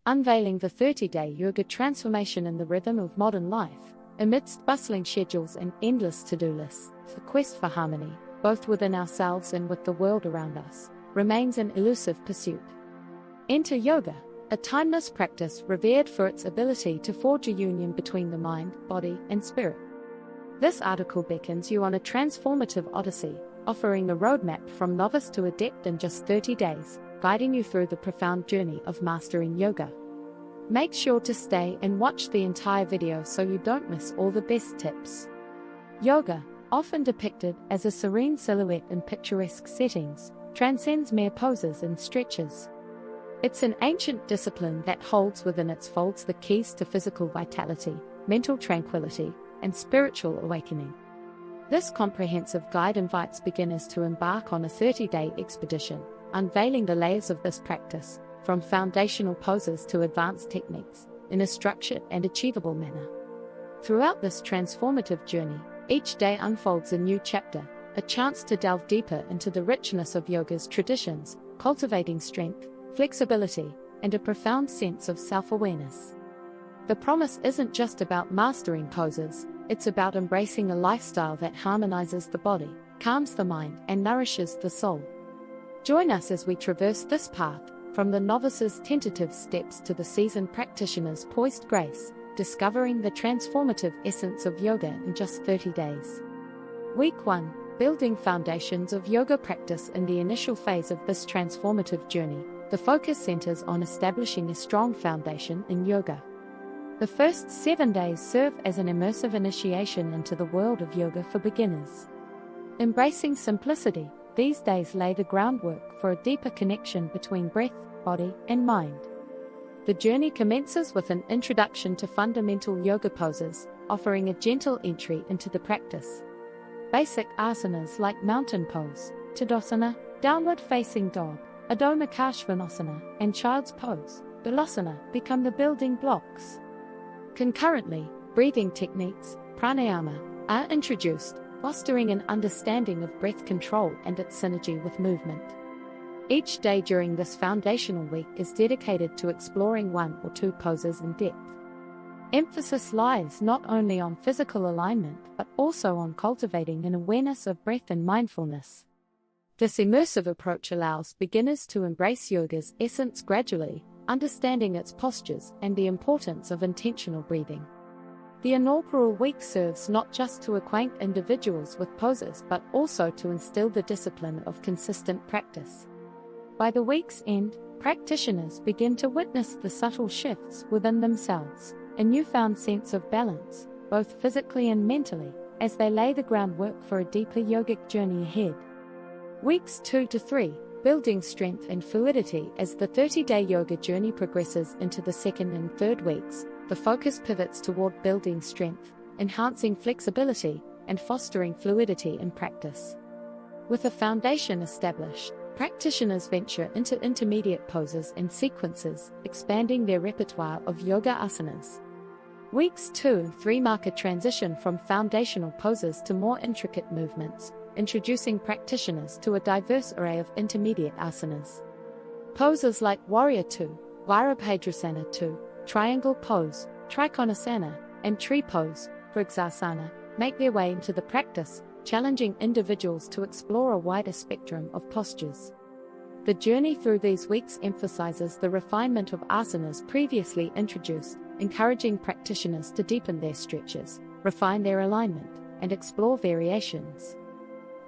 unveiling the 30-day yoga transformation in the rhythm of modern life. Amidst bustling schedules and endless to-do lists, the quest for harmony, both within ourselves and with the world around us, remains an elusive pursuit. Enter yoga, a timeless practice revered for its ability to forge a union between the mind, body, and spirit. This article beckons you on a transformative odyssey, offering a roadmap from novice to adept in just 30 days, guiding you through the profound journey of mastering yoga. Make sure to stay and watch the entire video so you don't miss all the best tips. Yoga, often depicted as a serene silhouette in picturesque settings, transcends mere poses and stretches. It's an ancient discipline that holds within its folds the keys to physical vitality, mental tranquility, and spiritual awakening. This comprehensive guide invites beginners to embark on a 30-day expedition, unveiling the layers of this practice, from foundational poses to advanced techniques, in a structured and achievable manner. Throughout this transformative journey, each day unfolds a new chapter, a chance to delve deeper into the richness of yoga's traditions, cultivating strength, flexibility, and a profound sense of self-awareness. The promise isn't just about mastering poses, it's about embracing a lifestyle that harmonizes the body, calms the mind, and nourishes the soul. Join us as we traverse this path, from the novice's tentative steps to the seasoned practitioner's poised grace, discovering the transformative essence of yoga in just 30 days. Week 1. Building foundations of yoga practice. In the initial phase of this transformative journey, the focus centers on establishing a strong foundation in yoga. The first 7 days serve as an immersive initiation into the world of yoga for beginners. Embracing simplicity, these days lay the groundwork for a deeper connection between breath, body, and mind. The journey commences with an introduction to fundamental yoga poses, offering a gentle entry into the practice. Basic asanas like mountain pose, Tadasana, downward facing dog, Adho Mukha Svanasana, and child's pose, Balasana, become the building blocks. Concurrently, breathing techniques, pranayama, are introduced, fostering an understanding of breath control and its synergy with movement. Each day during this foundational week is dedicated to exploring one or two poses in depth. Emphasis lies not only on physical alignment but also on cultivating an awareness of breath and mindfulness. This immersive approach allows beginners to embrace yoga's essence gradually, understanding its postures and the importance of intentional breathing. The inaugural week serves not just to acquaint individuals with poses but also to instill the discipline of consistent practice. By the week's end, practitioners begin to witness the subtle shifts within themselves, a newfound sense of balance, both physically and mentally, as they lay the groundwork for a deeper yogic journey ahead. Weeks 2 to 3, building strength and fluidity. As the 30-day yoga journey progresses into the second and third weeks, the focus pivots toward building strength, enhancing flexibility, and fostering fluidity in practice. With a foundation established, practitioners venture into intermediate poses and sequences, expanding their repertoire of yoga asanas. Weeks 2 and 3 mark a transition from foundational poses to more intricate movements, introducing practitioners to a diverse array of intermediate asanas. Poses like Warrior 2, Virabhadrasana 2, Triangle Pose, Trikonasana, and Tree Pose, Vrksasana, make their way into the practice, challenging individuals to explore a wider spectrum of postures. The journey through these weeks emphasizes the refinement of asanas previously introduced, encouraging practitioners to deepen their stretches, refine their alignment, and explore variations.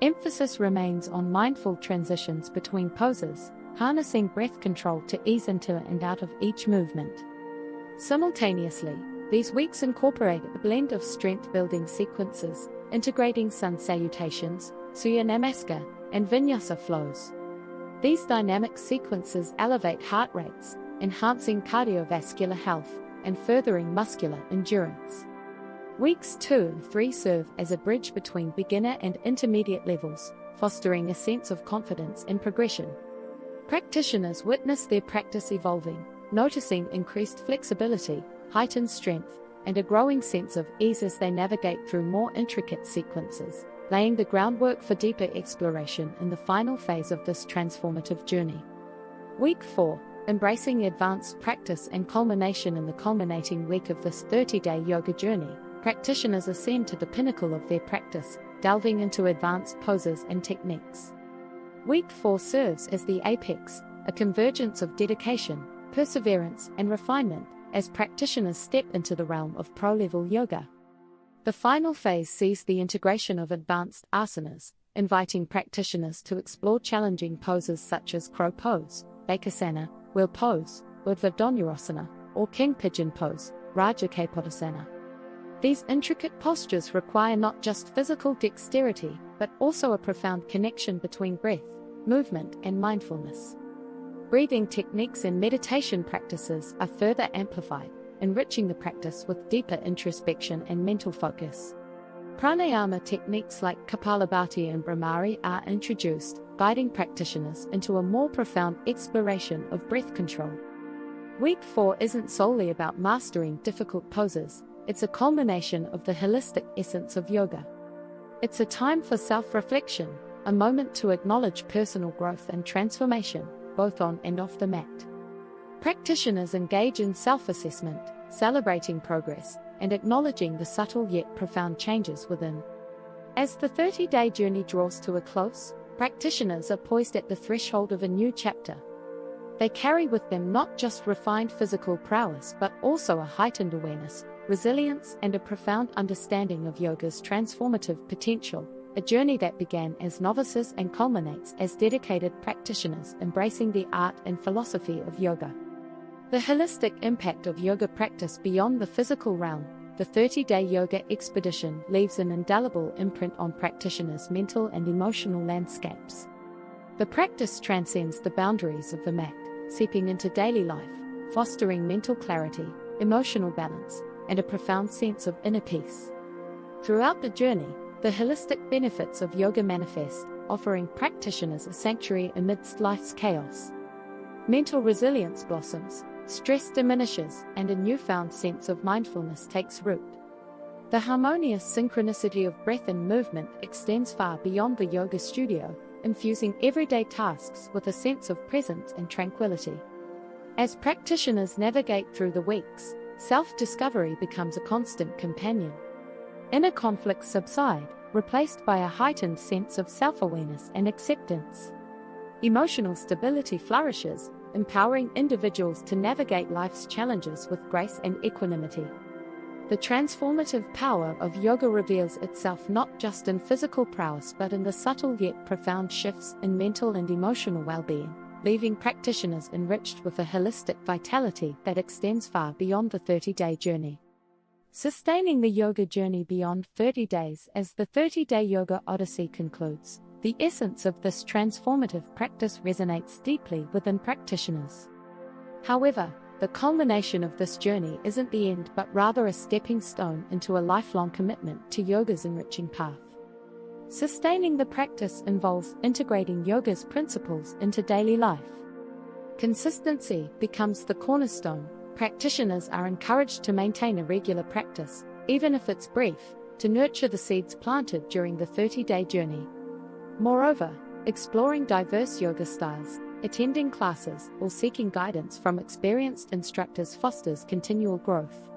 Emphasis remains on mindful transitions between poses, harnessing breath control to ease into and out of each movement. Simultaneously, these weeks incorporate a blend of strength-building sequences, integrating sun salutations, Surya Namaskar, and vinyasa flows. These dynamic sequences elevate heart rates, enhancing cardiovascular health, and furthering muscular endurance. Weeks 2 and 3 serve as a bridge between beginner and intermediate levels, fostering a sense of confidence and progression. Practitioners witness their practice evolving, noticing increased flexibility, heightened strength, and a growing sense of ease as they navigate through more intricate sequences, laying the groundwork for deeper exploration in the final phase of this transformative journey. Week 4. embracing advanced practice and culmination. In the culminating week of this 30-day yoga journey, practitioners ascend to the pinnacle of their practice, delving into advanced poses and techniques. Week 4 serves as the apex, a convergence of dedication, perseverance, and refinement, as practitioners step into the realm of pro-level yoga. The final phase sees the integration of advanced asanas, inviting practitioners to explore challenging poses such as crow pose, bakasana, wheel pose, Urdhva Dhanurasana, or king pigeon pose, Raja Kapottasana. These intricate postures require not just physical dexterity, but also a profound connection between breath, movement, and mindfulness. Breathing techniques and meditation practices are further amplified, enriching the practice with deeper introspection and mental focus. Pranayama techniques like Kapalabhati and Brahmari are introduced, guiding practitioners into a more profound exploration of breath control. Week 4 isn't solely about mastering difficult poses, it's a culmination of the holistic essence of yoga. It's a time for self-reflection, a moment to acknowledge personal growth and transformation, both on and off the mat. Practitioners engage in self-assessment, celebrating progress, and acknowledging the subtle yet profound changes within. As the 30-day journey draws to a close, practitioners are poised at the threshold of a new chapter. They carry with them not just refined physical prowess but also a heightened awareness, resilience, and a profound understanding of yoga's transformative potential, a journey that began as novices and culminates as dedicated practitioners embracing the art and philosophy of yoga. The holistic impact of yoga practice beyond the physical realm, the 30-day yoga expedition leaves an indelible imprint on practitioners' mental and emotional landscapes. The practice transcends the boundaries of the mat, seeping into daily life, fostering mental clarity, emotional balance, and a profound sense of inner peace. Throughout the journey, the holistic benefits of yoga manifest, offering practitioners a sanctuary amidst life's chaos. Mental resilience blossoms, stress diminishes, and a newfound sense of mindfulness takes root. The harmonious synchronicity of breath and movement extends far beyond the yoga studio, infusing everyday tasks with a sense of presence and tranquility. As practitioners navigate through the weeks, self-discovery becomes a constant companion. Inner conflicts subside, replaced by a heightened sense of self-awareness and acceptance. Emotional stability flourishes, empowering individuals to navigate life's challenges with grace and equanimity. The transformative power of yoga reveals itself not just in physical prowess but in the subtle yet profound shifts in mental and emotional well-being, leaving practitioners enriched with a holistic vitality that extends far beyond the 30-day journey. Sustaining the yoga journey beyond 30 days. As the 30-day yoga odyssey concludes, the essence of this transformative practice resonates deeply within practitioners. However, the culmination of this journey isn't the end but rather a stepping stone into a lifelong commitment to yoga's enriching path. Sustaining the practice involves integrating yoga's principles into daily life. Consistency becomes the cornerstone. Practitioners are encouraged to maintain a regular practice, even if it's brief, to nurture the seeds planted during the 30-day journey. Moreover, exploring diverse yoga styles, attending classes, or seeking guidance from experienced instructors fosters continual growth.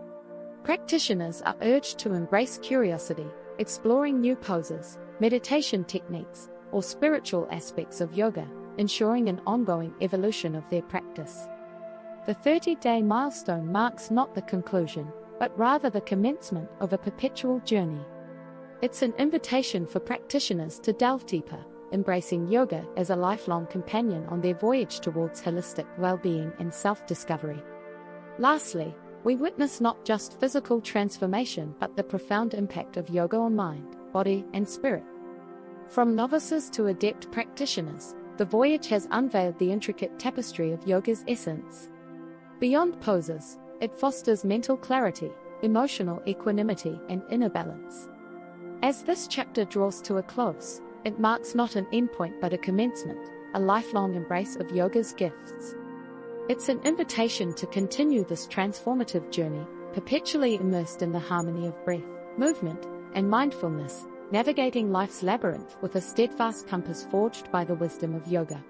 Practitioners are urged to embrace curiosity, exploring new poses, meditation techniques, or spiritual aspects of yoga, ensuring an ongoing evolution of their practice. The 30-day milestone marks not the conclusion, but rather the commencement of a perpetual journey. It's an invitation for practitioners to delve deeper, embracing yoga as a lifelong companion on their voyage towards holistic well-being and self-discovery. Lastly, we witness not just physical transformation but the profound impact of yoga on mind, body, and spirit. From novices to adept practitioners, the voyage has unveiled the intricate tapestry of yoga's essence. Beyond poses, it fosters mental clarity, emotional equanimity, and inner balance. As this chapter draws to a close, it marks not an endpoint but a commencement, a lifelong embrace of yoga's gifts. It's an invitation to continue this transformative journey, perpetually immersed in the harmony of breath, movement, and mindfulness, navigating life's labyrinth with a steadfast compass forged by the wisdom of yoga.